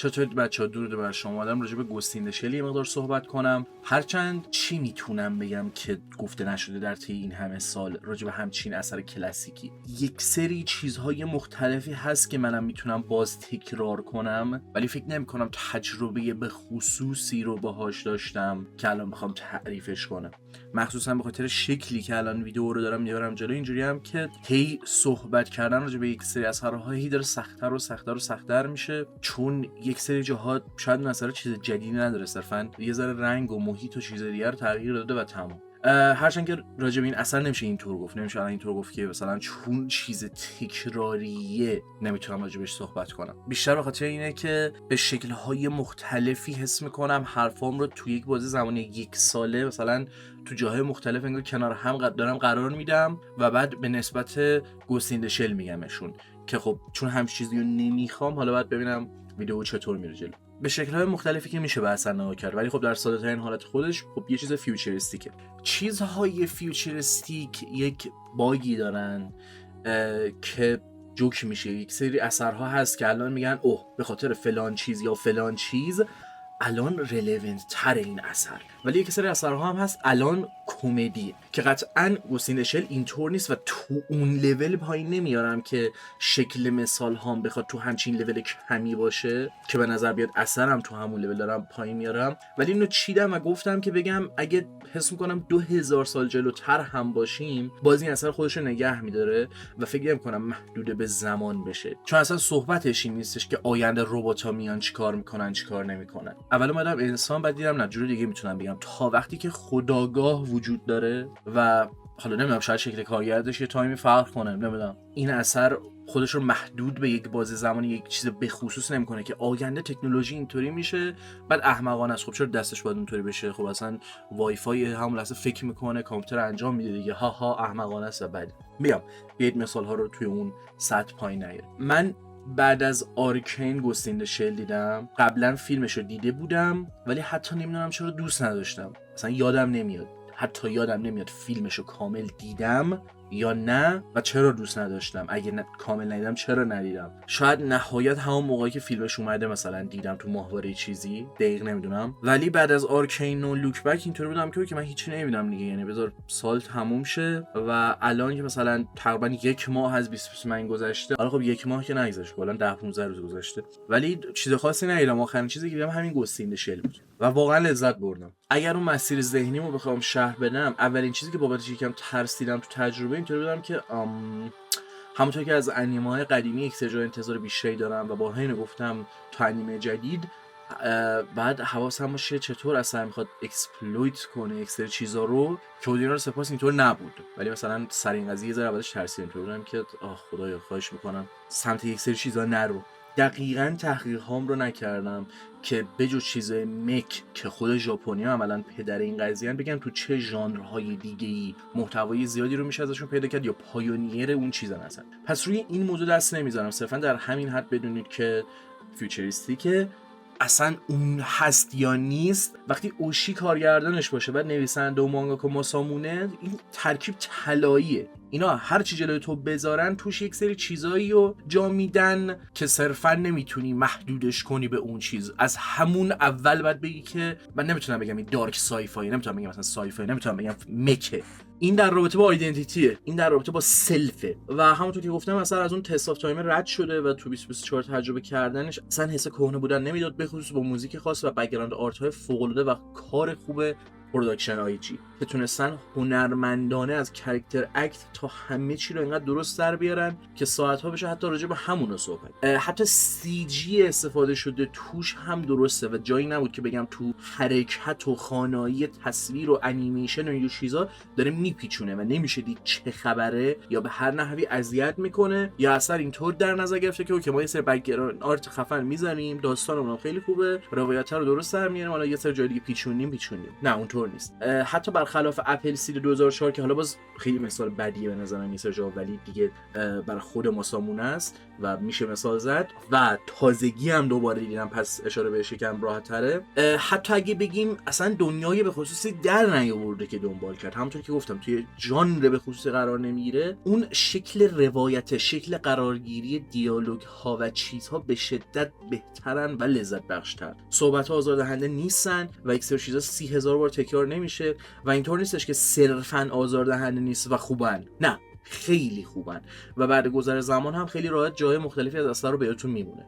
چطور بچه‌ها؟ درود بر شما. اومدم راجع به گست این د شل یه مقدار صحبت کنم. هرچند چی میتونم بگم که گفته نشده در طی این همه سال راجع به همچین اثر کلاسیکی. یک سری چیزهای مختلفی هست که منم میتونم باز تکرار کنم، ولی فکر نمی‌کنم تجربه به خصوصی رو باهاش داشتم که الان بخوام تعریفش کنم. مخصوصا به خاطر شکلی که الان ویدیو رو دارم میبرم جلو، اینجوری هم که هی صحبت کردن راجع به یک سری اثرها هی داره سخت‌تر میشه، چون یک سری جاها شاید اون اثر چیز جدیدی نداره، صرفا یه ذره رنگ و محیط و چیز دیگه رو تغییر داده و تمام. هرچند که راجع به این اثر نمیشه اینطور گفت، نمیشه الان اینطور گفت که مثلا چون چیز تکراریه نمیتونم راجع بهش صحبت کنم. بیشتر به خاطر اینه که به شکل‌های مختلفی حس میکنم حرفام رو توی یک بازه زمانی یک ساله مثلا تو جاهای مختلف انگار کنار هم دارم قرار میدم و بعد به نسبت گست این د شل میگمشون، که خب چون همچین چیزی رو نمیخوام، حالا باید ببینم ویدیو چطور میره جلو. به شکل‌های مختلفی که میشه به اثر نگاه کرد، ولی خب در ساده‌ترین حالت خودش خب یه چیز فیوچریستیکه. چیزهای فیوچریستیک یک باگی دارن که جوک میشه. یک سری اثرها هست که الان میگن اوه به خاطر فلان چیز یا فلان چیز الان رلوونت تر این اثر، ولی یک سری اثرها هم هست الان کمدی که قطعاً گست این د شل اینطور نیست و تو اون لول پایین نمیارم که شکل مثال هم بخواد تو همچین لول کمی باشه که به نظر بیاد اثرم تو همون لول دارم پایین میارم، ولی اینو چیدم و گفتم که بگم اگه حس میکنم 2000 سال جلوتر هم باشیم باز این اثر خودش رو نگه میداره و فکر نمی‌کنم محدود به زمان بشه، چون اصلا صحبتش این نیستش که آینده ربات‌ها میان چیکار میکنن چیکار نمیکنن. اول اومدم انسان، بعد دیدم نه جور دیگه میتونم بگم تا وقتی که خودآگاه وجود داره و حالا نمیدونم شاید شکل کارگردش یه تایمی فرق کنه، نمیدونم این اثر خودش رو محدود به یک بازه زمانی یک چیز به خصوص نمیکنه که آینده تکنولوژی اینطوری میشه بعد احمقانه است. خب چرا دستش باید اونطوری بشه؟ خب اصلا وای فای همون لحظه فکر میکنه کامپیوتر انجام میده دیگه، ها ها احمقانه است. بعد بیاید مثال ها رو توی اون سطح پایین نیاریم. من بعد از آرکین گست این د شل دیدم. قبلا فیلمش رو دیده بودم ولی حتی نمیدونم چرا دوست نداشتم، اصلا یادم نمیاد، حتی یادم نمیاد فیلمش رو کامل دیدم یا نه و چرا دوست نداشتم. اگه کامل ندیدم چرا ندیدم؟ شاید نهایت همون موقعی که فیلمش اومده مثلا دیدم تو ماهواره چیزی، دقیق نمیدونم. ولی بعد از آرکین و لوک بک اینطوری بودم که من هیچی نمیدونم دیگه، یعنی بذار سال تموم شه و الان که مثلا تقریبا یک ماه از 2020 گذشته، حالا خب یک ماه که نگذشته، کلا 10 15 روز گذشته، ولی چیز خاصی ندیدم. آخرین چیزی که دیدم همین گست این د شل بود و واقعا لذت بردم. اگر اون مسیر ذهنیمو بخوام شرح بدم، اولین چیزی که بابتش یکم ترسیدم تو تجربه اینطوری بودم که همونطور که از انیمه‌های قدیمی یک سری انتظار بیشتری دارم و با اینو گفتم تو انیمه جدید بعد حواسم باشه چطور اصلا میخواد اکسپلویت کنه یک سری چیزا رو که اودینا رو سپاس اینطور نبود، ولی مثلا سر این قضیه ذره بعدش ترسیدم تو بودم که خدایا خواهش میکنم سمت یک سری چیزا نرو. دقیقاً تحقیقام رو نکردم که بجز چیزای مک که خود ژاپنی‌ها عملاً پدر این قضیه‌ان بگم تو چه ژانرهای دیگه‌ای محتوای زیادی رو میشه ازشون پیدا کرد یا پایونیر اون چیزن اصلا. پس روی این موضوع دست نمیذارم، صرفاً در همین حد بدونید که فیوچریستیکه، اصلا اون هست یا نیست. وقتی اوشی کارگردانش باشه بعد نویسنده و مانگاکا ماسامونه، این ترکیب طلاییه. اینا هر چی جلوی تو بذارن توش یک سری چیزایی رو جا میدن که صرفا نمیتونی محدودش کنی به اون چیز. از همون اول باید بگی که من نمیتونم بگم این دارک سایفای، نمیتونم بگم مثلا سایفای، نمیتونم بگم مکه. این در رابطه با آیدنتیتیه، این در رابطه با سلفه و همونطور که گفتم اصلا از اون تست آف تایم رد شده و تو 2024 تجربه کردنش اصلا حس کهنه بودن نمیداد، به خصوص با موزیک خاص و بک‌گراند آرت های فوق العاده و کار خوب پروداکشن آی جی که تونستن هنرمندانه از کاراکتر اکت تا همه چی رو اینقدر درست در بیارن که ساعت‌ها بشه حتی راجع به همون صحبت. حتی سی جی استفاده شده توش هم درسته و جایی نبود که بگم تو حرکت و خانایی تصویر و انیمیشن و این چیزا داره میپیچونه و نمیشه دید چه خبره یا به هر نحوی اذیت میکنه یا اثر اینطور در نظر گرفته که اوکی ما یه سری بک‌گراند آرت خفن میزنیم، داستانمون خیلی خوبه، روایت رو درست در میاریم، حالا یه سری جای دیگه پیچونیم. نه اونطور نیست. حتی برخلاف برخلاف اپل سید 2004 که حالا باز خیلی مثال بدیه به نظر من نیست ولی دیگه برای خود ما سامونه است و میشه مثال زد و تازگی هم دوباره دیدم پس اشاره بهش یکم راحت‌تره. حتی اگه بگیم اصلا دنیای به خصوصی در نیاورده که دنبال کرد، همونطور که گفتم توی ژانر به خصوص قرار نمیگیره، اون شکل روایت، شکل قرارگیری دیالوگ ها و چیزها به شدت بهترن و لذت بخشتر. صحبت ها آزاردهنده نیستن و یک سری چیزا 30,000 بار تکرار نمیشه و اینطور نیستش که صرفاً آزاردهنده نیست و خوبن، نه خیلی خوبن و بعد گذر زمان هم خیلی راحت جای مختلفی از اثر رو بهتون میمونه.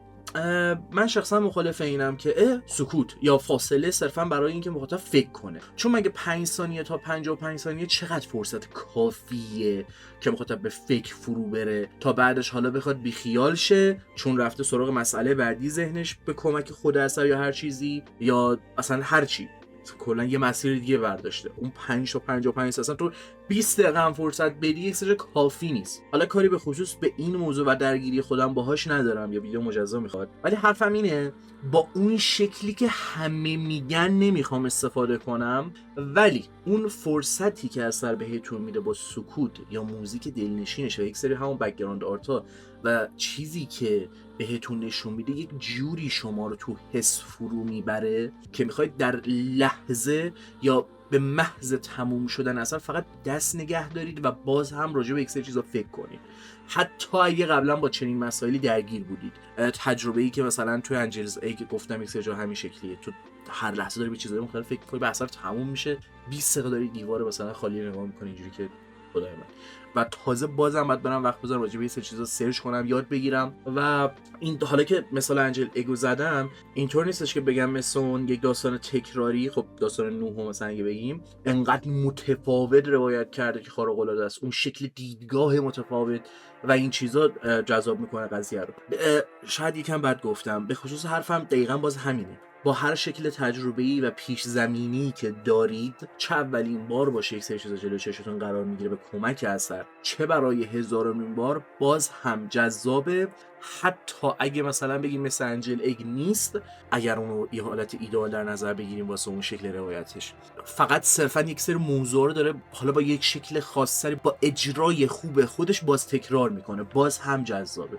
من شخصا مخالف اینم که سکوت یا فاصله صرفا برای اینکه مخاطب فکر کنه، چون مگه 5 ثانیه تا 55 ثانیه چقدر فرصت کافیه که مخاطب به فکر فرو بره تا بعدش حالا بخواد بیخیال شه چون رفته سراغ مسئله بعدی ذهنش به کمک خود اثر یا هر چیزی یا اصلا هر چی کلا یه مسیر دیگه برداشته. اون 5 تا 55 اصلا تو 20 دقیقه هم فرصت بدی یک سری کافی نیست. حالا کاری به خصوص به این موضوع و درگیری خودم باهاش ندارم یا ویدیو مجزا میخواد، ولی حرفم اینه با اون شکلی که همه میگن نمیخوام استفاده کنم، ولی اون فرصتی که اثر بهتون میده با سکوت یا موزیک دلنشینش و یک سری همون بک‌گراند آرتا و چیزی که بهتون نشون میده یک جوری شما رو تو حس فرو میبره که میخواید در لحظه یا به محض تموم شدن اصلا فقط دست نگه دارید و باز هم راجع به یک سری چیزا فکر کنید، حتی اگه قبلا با چنین مسائلی درگیر بودید. تجربه‌ای که مثلا توی انجلز ایگ گفتم یک سری جا همین شکلیه، تو هر لحظه داری به چیزای مختلف فکر کنی، به اثر تموم میشه 20 دقیقه داری دیوار مثلا خالی نگاه می‌کنی اینجوری که خدای من. و تازه بازم باید برم وقت بذارم راجع به این سری چیزا سرچ کنم، یاد بگیرم. و این حالا که مثلا انجل ایگو زدم اینطور نیستش که بگم مثلا اون یک داستان تکراری، خب داستان نوح مثلا اگه بگیم انقدر متفاوت روایت کرده که خارق العاده است، اون شکل دیدگاه متفاوت و این چیزا جذاب میکنه قضیه رو. شاید یکم بد گفتم، به خصوص حرفم دقیقاً باز همینه. با هر شکل تجربه‌ای و پیش زمینی که دارید، چه اولین بار باشه یک سری چیزا جلوی چشتون قرار میگیره به کمک اثر، چه برای هزارمین بار، باز هم جذابه. حتی اگه مثلا بگیم مثل انجل ایگ نیست، اگر اونو یه حالت ایدئال در نظر بگیریم واسه اون شکل روایتش، فقط صرفا یک سری موضوع رو داره حالا با یک شکل خاصی با اجرای خوب خودش باز تکرار میکنه، باز هم جذابه.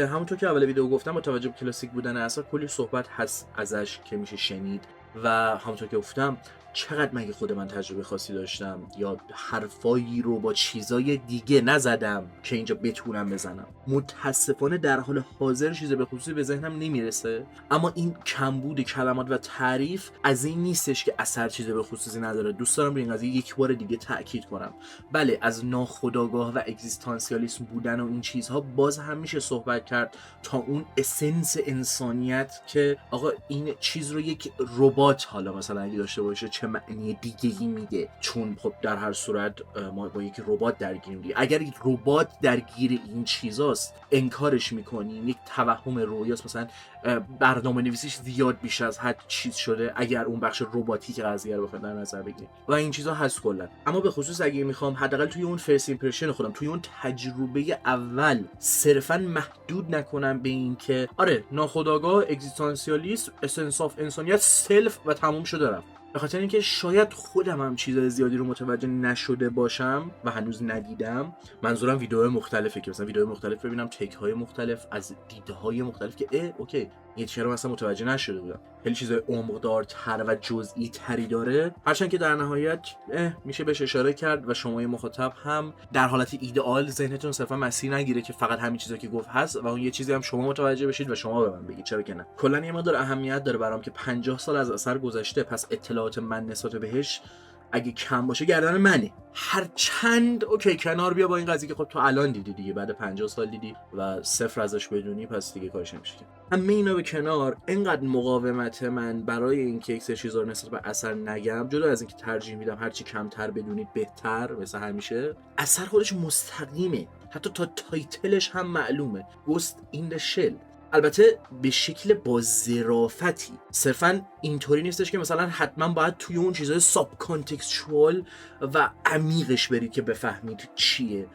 همونطور که اول ویدیو گفتم با توجه به کلاسیک بودن اثر کلی صحبت هست ازش که میشه شنید و همونطور که گفتم چقدر مگه خود من تجربه خاصی داشتم یا حرفایی رو با چیزای دیگه نزدم که اینجا بتونم بزنم. متاسفانه در حال حاضر چیز به خصوصی به ذهنم نمیرسه، اما این کمبود کلمات و تعریف از این نیستش که اثر چیز به خصوصی نداره. دوست دارم روی این قضیه یک بار دیگه تاکید کنم. بله از ناخودآگاه و اگزیستانسیالیسم بودن و این چیزها باز هم میشه صحبت کرد تا اون اسنس انسانیت که آقا این چیز رو یک ربات حالا مثلا اگه داشته باشه چه معنی دیگه‌ای میده، چون خب در هر صورت ما با یک ربات درگیریم دیگه. اگر یک ربات درگیر این چیزاست انکارش میکنیم، یک توهم رویاست، مثلا برنامه نویسیش زیاد بیش از حد چیز شده اگر اون بخش رباتیک قضیه رو بخوایم در نظر بگیریم و این چیزا هست کلا. اما به خصوص اگه میخوام حداقل توی اون فرست ایمپرشن خودم، توی اون تجربه اول صرفا محدود نکنم به این که آره ناخودآگاه، اگزیستانسیالیسم، اسنس آف انسانیت، سلف و تموم شده رفت، به خاطر اینکه شاید خودم هم چیزای زیادی رو متوجه نشده باشم و هنوز ندیدم. منظورم ویدیوهای مختلفه که مثلا ویدیوهای مختلف ببینم، تک های مختلف از دیدهای مختلف که اوکی این چرا مثلا متوجه نشده بودم. خیلی چیزای عمق‌دارتر و جزئی تری داره، هرچند که در نهایت میشه بهش اشاره کرد و شما مخاطب هم در حالت ایدئال ذهنتون صرفا مسیر نگیره که فقط همین چیزا که گفت هست و اون یه چیزی هم شما متوجه بشید و شما به من بگید، چرا که نه. کلا یه مقدار اهمیت داره برام که 50 سال از اثر گذشته، پس اطلاعات من نسبت بهش اگه کم باشه گردن منه. هر چند اوکی کنار بیا با این قضیه که خب تو الان دیدی دیگه، بعد 50 سال دیدی و صفر ازش بدونی، پس دیگه کارش نمیشه. همه اینا به کنار، اینقدر مقاومت من برای اینکه یک سری چیزا رو نسبت به اثر نگم، جدا از اینکه ترجیح میدم هرچی کمتر بدونید بهتر، مثل همیشه اثر خودش مستقیمه، حتی تا تایتلش هم معلومه، گست این د شل. البته به شکل با ظرافتی، صرفا اینطوری نیستش که مثلا حتما باید توی اون چیزای ساب کانتکستوال و عمیقش برید که بفهمید چیه.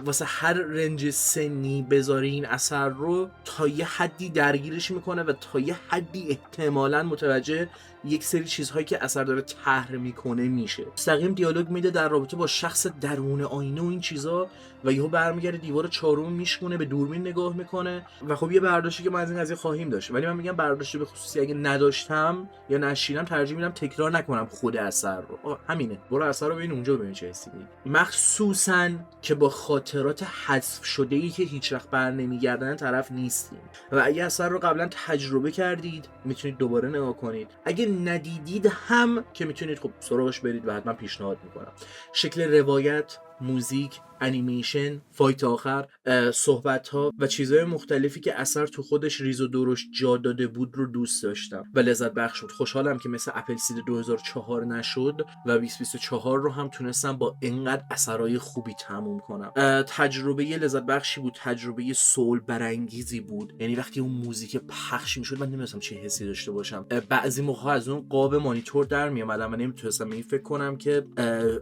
واسه هر رنج سنی بذاری این اثر رو تا یه حدی درگیرش میکنه و تا یه حدی احتمالاً متوجه یک سری چیزهایی که اثر داره طرح میکنه میشه. مستقیم دیالوگ میده در رابطه با شخص درون آینه و این چیزا و یهو برمیگرده دیوار چهارم میشکونه، به دوربین نگاه میکنه و خب یه برداشتی که ما از این قضیه خواهیم داشت، ولی من میگم برداشتی به خصوصی اگه نداشتم یا نشینم ترجیح میدم تکرار نکنم خود اثر رو. همینه، برو اثر رو ببین اونجا ببین چه حسی میگی. مخصوصا که با خاطرات حذف شده ای که هیچ وقت برنمیگردن طرف نیستیم و اگه اثر رو قبلا تجربه کردید میتونید دوباره نگاه کنید، اگه ندیدید هم که میتونید خب سراغش برید و حتما پیشنهاد میکنم. شکل روایت، موزیک، انیمیشن، فایت آخر، صحبت ها و چیزهای مختلفی که اثر تو خودش ریز و درشت جا داده بود رو دوست داشتم و لذت بخش شد. خوشحالم که مثل اپل سید 2004 نشد و 2024 رو هم تونستم با اینقدر اثرهای خوبی تموم کنم. تجربه لذت بخشی بود، تجربه سول برانگیزی بود. یعنی وقتی اون موزیک پخش میشد من نمیدونستم چه حسی داشته باشم. بعضی موقع از اون قاب مانیتور در میومدم و نمیتونستم این فکر کنم که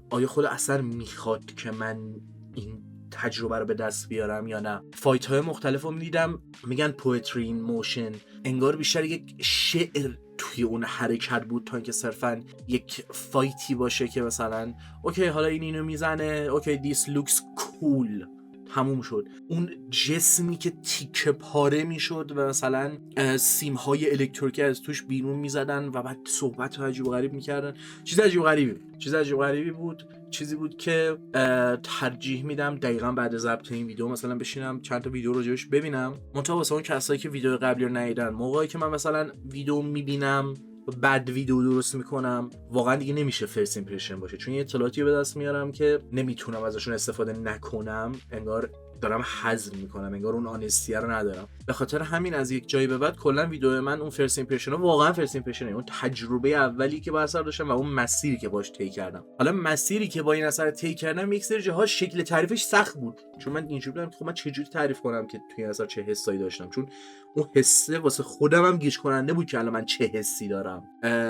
آیا خود اثر میخواد که من این تجربه رو به دست بیارم یا نه. فایت های مختلف رو میدیدم، میگن پویتری این موشن، انگار بیشتر یک شعر توی اون حرکت بود تا اینکه صرفا یک فایتی باشه که مثلا اوکی حالا این اینو میزنه، اوکی دیس لوکس کول، تموم شد. اون جسمی که تیکه پاره میشد و مثلا سیمهای الکتریکی از توش بیرون میزدن و بعد صحبت عجیب و غریب میکردن. چیز عجیب غریبی بود. چیزی بود که ترجیح میدم دقیقاً بعد ضبط این ویدیو مثلا بشینم چند تا ویدیو راجعش ببینم. منتها واسه اون کسایی که ویدیو قبلی رو ندیدن، موقعی که من مثلا ویدیو میبینم بعد ویدیو درست میکنم واقعا دیگه نمیشه فرست ایمپرشن باشه، چون یه اطلاعاتی به دست میارم که نمیتونم ازشون استفاده نکنم، انگار دارم حذف میکنم، انگار اون آنستیه رو ندارم. به خاطر همین از یک جایی به بعد کلا ویدیو من اون فرست ایمپرشن واقعا فرست ایمپرشن، اون تجربه اولی که با اثر داشتم و اون مسیری که باش طی کردم. حالا مسیری که با این اثر طی کردم یک سری جاها شکل تعریفش سخت بود، چون من اینجوری بودم خب من چجوری تعریف کنم که توی این اثر چه حسایی داشتم، چون اون حسه واسه خودم هم گیج کننده بود که الان من چه حسی دارم.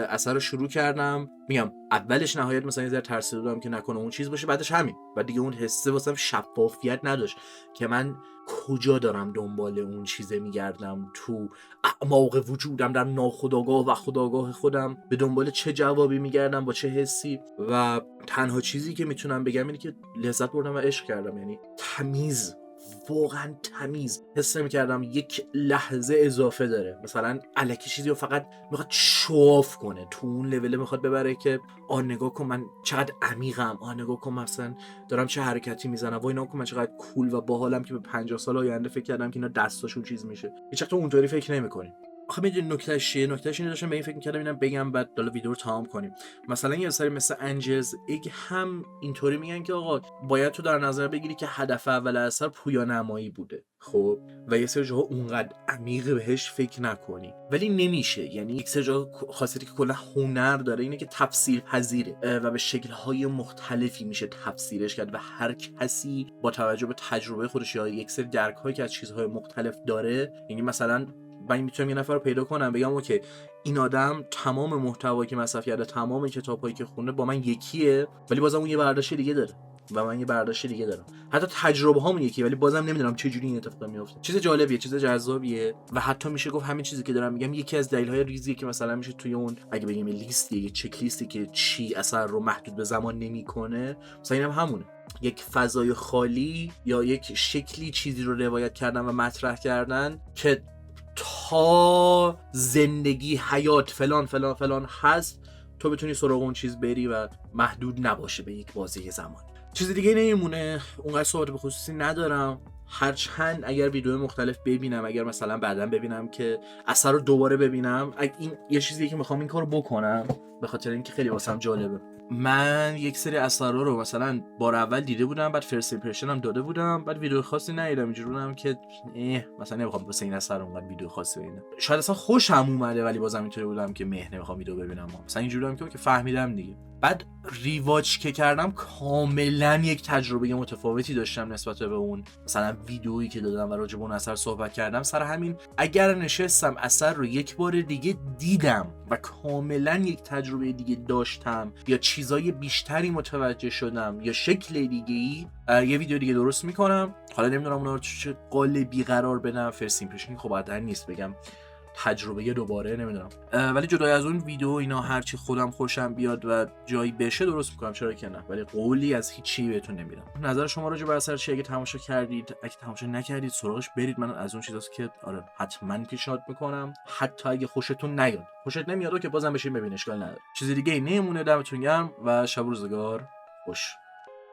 اثر رو شروع کردم، میگم اولش نهایت مثلا یه ذره ترسیده بودم که نکنه اون چیز باشه، بعدش همین، بعد دیگه اون حسه واسم شفافیت نداشت که من کجا دارم دنبال اون چیزه میگردم، تو اعماق وجودم در ناخودآگاه و خودآگاه خودم به دنبال چه جوابی میگردم با چه حسی. و تنها چیزی که میتونم بگم اینه که لذت بردم و عشق کردم. یعنی تمیز، واقعا تمیز، حس نمی‌کردم یک لحظه اضافه داره، مثلا الکی چیزی رو فقط میخواد شواف کنه، تو اون لول میخواد ببره که نگاه کن من چقدر عمیقم، نگاه کن مثلا دارم چه حرکتی میزنم، وای نگاه کن من چقدر کول و باحالم که به 50 سال آینده فکر کردم که اینا دستاشون چیز میشه. هیچ وقت اونطوری فکر نمی‌کنی. آخه میدونی نکتهش اینه داشتم به این فکر می‌کردم اینم بگم بعد حالا ویدیو رو تمام کنیم. مثلا یه سری مثل انجلز ایگ هم اینطوری میگن که آقا باید تو در نظر بگیری که هدف اول اثر پویانمایی بوده، خب، و یه سری جاها اونقدر عمیق بهش فکر نکنی، ولی نمیشه. یعنی یک سری جاها خاصیتی که کلا هنر داره اینه که تفسیر پذیره و به شکل‌های مختلفی میشه تفسیرش کرد و هر کسی با توجه به تجربه خودش یا یک سری درک‌هایی که از چیزهای مختلف داره، یعنی مثلا من میتونم یه نفر رو پیدا کنم بگم اوکی این آدم تمام محتوایی که مصرف کرده، تمام کتابایی که خونده با من یکیه، ولی بازم اون یه برداشت دیگه داره و من یه برداشت دیگه دارم، حتی تجربه هامون یکیه ولی بازم نمیدونم چه جوری این اتفاق میفته. چیز جالبیه، چیز جذابیه و حتی میشه گفت همین چیزی که دارم میگم یکی از دلایل ریزیه که مثلا میشه توی اون اگه بگیم لیستی، یه چک لیستی که چی اثر رو محدود به زمان نمیکنه، مثلا اینم همونه، یک فضای خالی یا یک شکلی چیزی رو روایت کردن و مطرح کردن که تا زندگی، حیات، فلان فلان فلان هست تو بتونی سراغ اون چیز بری و محدود نباشه به یک بازه زمان. چیز دیگه نمیمونه، اونقدر صحبت به خصوصی ندارم، هرچند اگر ویدیو مختلف ببینم، اگر مثلا بعداً ببینم که اثر رو دوباره ببینم، این یه چیزیه که میخوام این کارو بکنم به خاطر اینکه خیلی واسم جالبه. من یک سری اثرا رو مثلا بار اول دیده بودم، بعد فرست ایمپرشن هم داده بودم، بعد ویدیو خاصی ندیدم، اینجوری بودم که مثلا نمیخوام واسه این اثر اونقدر ویدیو خاصی ببینم، شاید اصلا خوشم اومده ولی بازم اینطوری بودم که نمیخوام ویدیو ببینم. مثلا اینجوری بودم که فهمیدم دیگه بعد ریواچ که کردم کاملا یک تجربه متفاوتی داشتم نسبت به اون مثلا ویدئویی که دادم و راجع به اون اثر صحبت کردم. سر همین اگر نشستم اثر رو یک بار دیگه دیدم و کاملا یک تجربه دیگه داشتم یا چیزای بیشتری متوجه شدم یا شکل دیگه‌ای، یه ویدیو دیگه درست میکنم. حالا نمیدونم اونا رو چه قالبی قرار بدم، فرست ایمپرشن خب عادن نیست بگم تجربه دوباره، نمیدونم. ولی جدای از اون ویدیو اینا هرچی خودم خوشم بیاد و جایی بشه درست میکنم، چرا که نه، ولی قولی از هیچی بهتون نمیدم. نظر شما راجع به اثر چیه؟ اگه تماشا کردید، اگه تماشا نکردید سراغش برید. من از اون چیزاست که آره حتما پیشنهاد میکنم، حتی اگه خوشتون نیاد. خوشت نمیاد که بازم بشین ببین، اشکال نداره. چیز دیگه ای نمونه. دمتون گرم و شب و روزگار خوش.